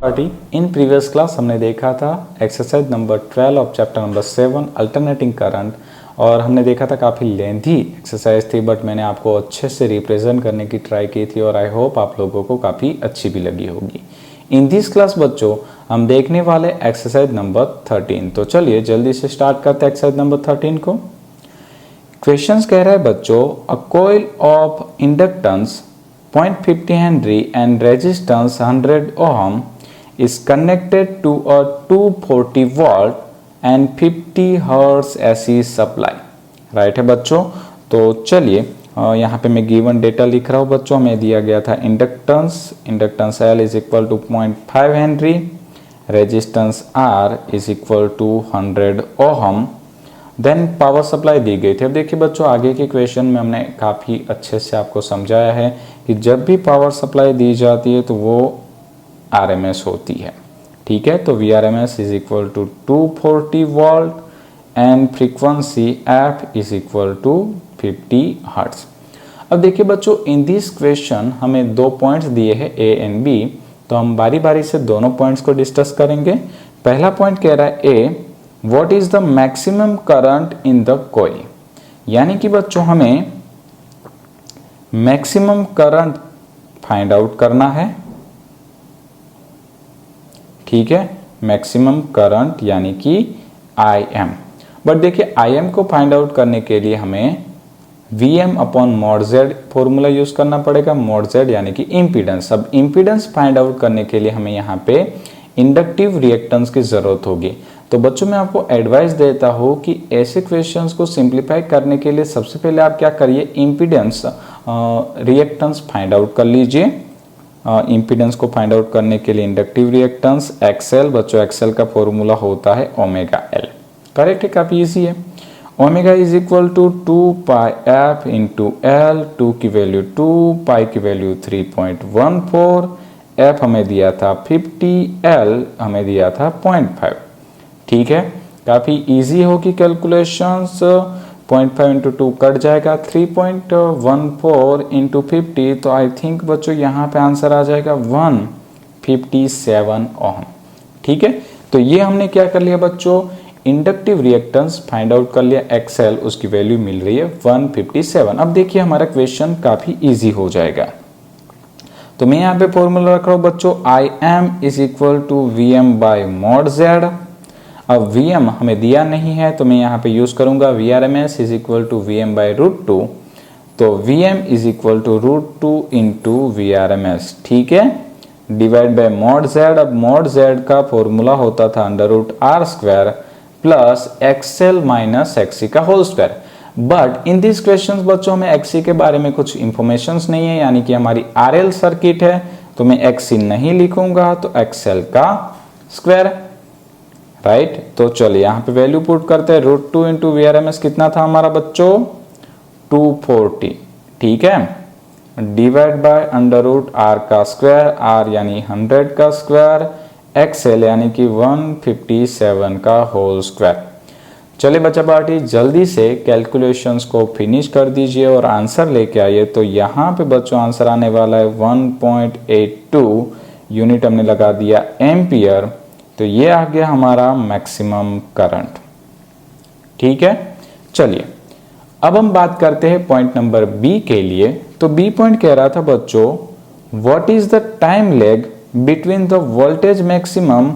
Party in previous class हमने देखा था exercise number 12 of chapter number 7 alternating current. और हमने देखा था काफ़ी लेंथी एक्सरसाइज थी, बट मैंने आपको अच्छे से रिप्रेजेंट करने की ट्राई की थी और आई होप आप लोगों को काफ़ी अच्छी भी लगी होगी। इन दिस क्लास बच्चों हम देखने वाले एक्सरसाइज नंबर 13। तो चलिए जल्दी से स्टार्ट करते हैं एक्सरसाइज नंबर 13 को। क्वेश्चंस कह रहा है बच्चों, a coil of inductance 0.50 Henry and resistance 100 ohm is connected to a 240 volt and 50 hertz AC supply। Right है बच्चों। तो चलिए यहाँ पे मैं गिवन डेटा लिख रहा हूँ बच्चों। हमें दिया गया था inductance L is equal to 0.5 henry, resistance R is equal to 100 ohm, then power supply दी गई थी। अब देखिए बच्चों आगे के क्वेश्चन में हमने काफ़ी अच्छे से आपको समझाया है कि जब भी पावर सप्लाई दी जाती है तो वो RMS होती है। ठीक है, तो VRMS is equal to 240 volt and frequency F is equal to 50 hertz. अब देखिए बच्चों इन दिस क्वेश्चन हमें दो पॉइंट्स दिए हैं A एंड B, तो हम बारी बारी से दोनों पॉइंट्स को डिस्कस करेंगे। पहला पॉइंट कह रहा है A, what is the maximum current in the coil. यानी कि बच्चों हमें मैक्सिमम करंट फाइंड आउट करना है। ठीक है, मैक्सिमम करंट यानी कि IM। बट देखिए IM को फाइंड आउट करने के लिए हमें VM upon mod Z formula use करना पड़ेगा। मॉड Z यानी कि इम्पीडेंस। अब इम्पीडेंस फाइंड आउट करने के लिए हमें यहाँ पे इंडक्टिव रिएक्टेंस की जरूरत होगी। तो बच्चों मैं आपको एडवाइस देता हूँ कि ऐसे क्वेश्चंस को सिंप्लीफाई करने के लिए सबसे पहले आप क्या करिए, इम्पीडेंस रिएक्टेंस फाइंड आउट कर लीजिए। इम्पीडेंस को फाइंड आउट करने के लिए इंडक्टिव रिएक्टेंस XL, बच्चों XL का फॉर्मूला होता है ओमेगा L। करेक्ट है, काफी इजी है। Omega is equal to 2 pi F into L, 2 की वैल्यू 2, पाई की वैल्यू 3.14, F हमें दिया था 50, L हमें दिया था 0.5। ठीक है, काफी इजी होगी कैलकुलेशंस। 0.5 इंटू 2 कट जाएगा, 3.14 इंटू 50, तो आई थिंक बच्चों यहाँ पे आंसर आ जाएगा 157 ओहम। ठीक है, तो ये हमने क्या कर लिया बच्चों, इंडक्टिव रिएक्टेंस फाइंड आउट कर लिया XL, उसकी वैल्यू मिल रही है 157। अब देखिए हमारा क्वेश्चन काफी इजी हो जाएगा। तो मैं यहाँ पे फॉर्मूला रख रहा हूँ बच्चों, IM is equal to VM by mod Z। अब VM हमें दिया नहीं है तो मैं यहाँ पे यूज करूंगा VRMS is equal to VM by √2। तो VM is equal to √2 into VRMS। ठीक है, डिवाइड बाय मॉड Z। अब मॉड Z का फॉर्मूला होता था √R² plus XL minus XC का whole square. But in this question बच्चों हमें XC के बारे में कुछ इंफॉर्मेशन नहीं है, यानी कि हमारी RL सर्किट है, तो मैं XC नहीं लिखूंगा, तो XL का स्क्वायर। राइट, तो चलिए यहाँ पे वैल्यू पुट करते हैं। √2 इंटू VRMS कितना था हमारा बच्चों, 240। ठीक है, डिवाइड बाय √R का स्क्वायर, R यानी 100 का स्क्वायर, XL यानी कि 157 का होल स्क्वायर। चलिए बच्चा पार्टी जल्दी से कैलकुलेशंस को फिनिश कर दीजिए और आंसर लेके आइए। तो यहाँ पे बच्चों आंसर आने वाला है 1.82 यूनिट, हमने लगा दिया एम्पियर। तो ये आ गया हमारा मैक्सिमम करंट। ठीक है, चलिए अब हम बात करते हैं पॉइंट नंबर B के लिए। तो B पॉइंट कह रहा था बच्चों, what is the time leg between the voltage maximum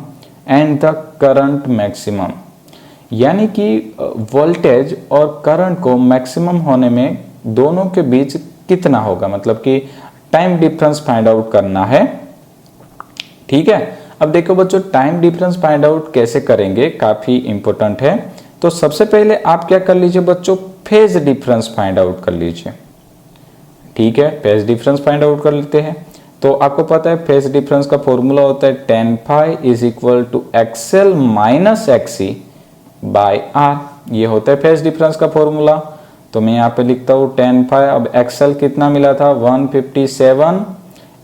and the current maximum. यानी कि वोल्टेज और करंट को मैक्सिमम होने में दोनों के बीच कितना होगा, मतलब कि टाइम डिफरेंस फाइंड आउट करना है। ठीक है, अब देखो बच्चों टाइम डिफरेंस फाइंड आउट कैसे करेंगे, काफी इंपॉर्टेंट है। तो सबसे पहले आप क्या कर लीजिए बच्चों, फेज डिफरेंस फाइंड आउट कर लीजिए। ठीक है, फेज डिफरेंस फाइंड आउट कर लेते हैं। तो आपको पता है फेज डिफरेंस का फॉर्मूला होता है tan phi is equal to XL minus XC by R। ये होता है फेज डिफरेंस का फॉर्मूला। तो मैं यहाँ पे लिखता हूँ tan phi। अब XL कितना मिला था 157,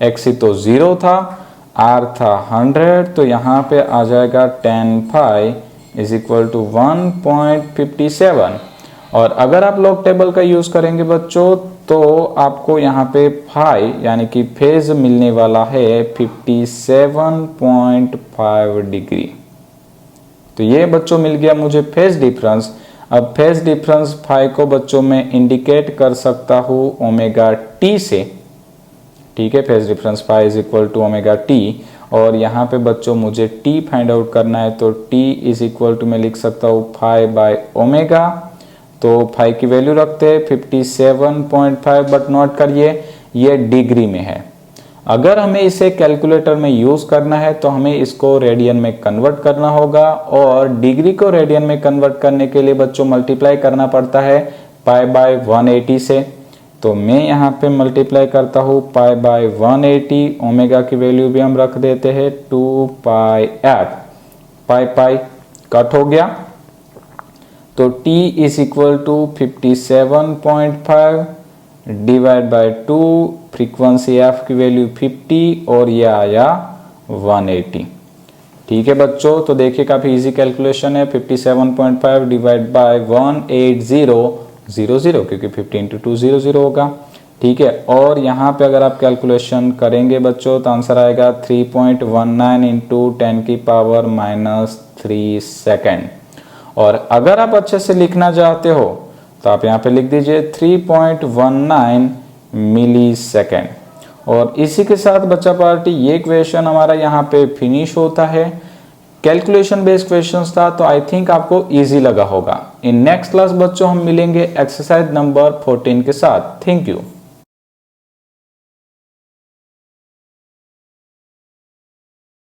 XC तो 0 था, R था 100, तो यहाँ पे आ जाएगा tan phi is equal to 1.57। और अगर आप लॉग टेबल का यूज करेंगे बच्चों तो आपको यहाँ पे फाई यानी कि फेज मिलने वाला है 57.5 डिग्री। तो ये बच्चों मिल गया मुझे फेज डिफरेंस। अब फेज डिफरेंस फाई को बच्चों में इंडिकेट कर सकता हूं ओमेगा टी से, ठीक है। Phase difference phi is equal to omega t, और यहाँ पे बच्चों मुझे टी फाइंड आउट करना है, तो टी इज इक्वल टू मैं लिख सकता हूँ फाई बाय ओमेगा। तो फाई की वैल्यू रखते हैं 57.5, बट नोट करिए ये डिग्री में है। अगर हमें इसे कैलकुलेटर में यूज करना है तो हमें इसको रेडियन में कन्वर्ट करना होगा, और डिग्री को रेडियन में कन्वर्ट करने के लिए बच्चों मल्टीप्लाई करना पड़ता है पाई बाय 180 से। तो मैं यहाँ पे मल्टीप्लाई करता हूँ पाई बाय 180, ओमेगा की वैल्यू भी हम रख देते हैं 2 पाई एफ, पाई पाई कट हो गया। तो t is equal to 57.5 divide by 2, frequency f की वैल्यू 50 और ये आया 180। ठीक है बच्चों, तो देखिए काफी इजी कैलकुलेशन है। 57.5 डिवाइड बाय 18000 क्योंकि 50 into 2 00 होगा, ठीक है। और यहाँ पे अगर आप कैलकुलेशन करेंगे बच्चों तो आंसर आएगा 3.19 इंटू 10⁻³ सेकेंड। और अगर आप अच्छे से लिखना चाहते हो तो आप यहाँ पे लिख दीजिए 3.19 मिली सेकेंड। और इसी के साथ बच्चा पार्टी ये क्वेश्चन हमारा यहाँ पे फिनिश होता है। कैलकुलेशन बेस्ड क्वेश्चंस था, तो आई थिंक आपको इजी लगा होगा। इन नेक्स्ट क्लास बच्चों हम मिलेंगे एक्सरसाइज नंबर 14 के साथ। Thank you.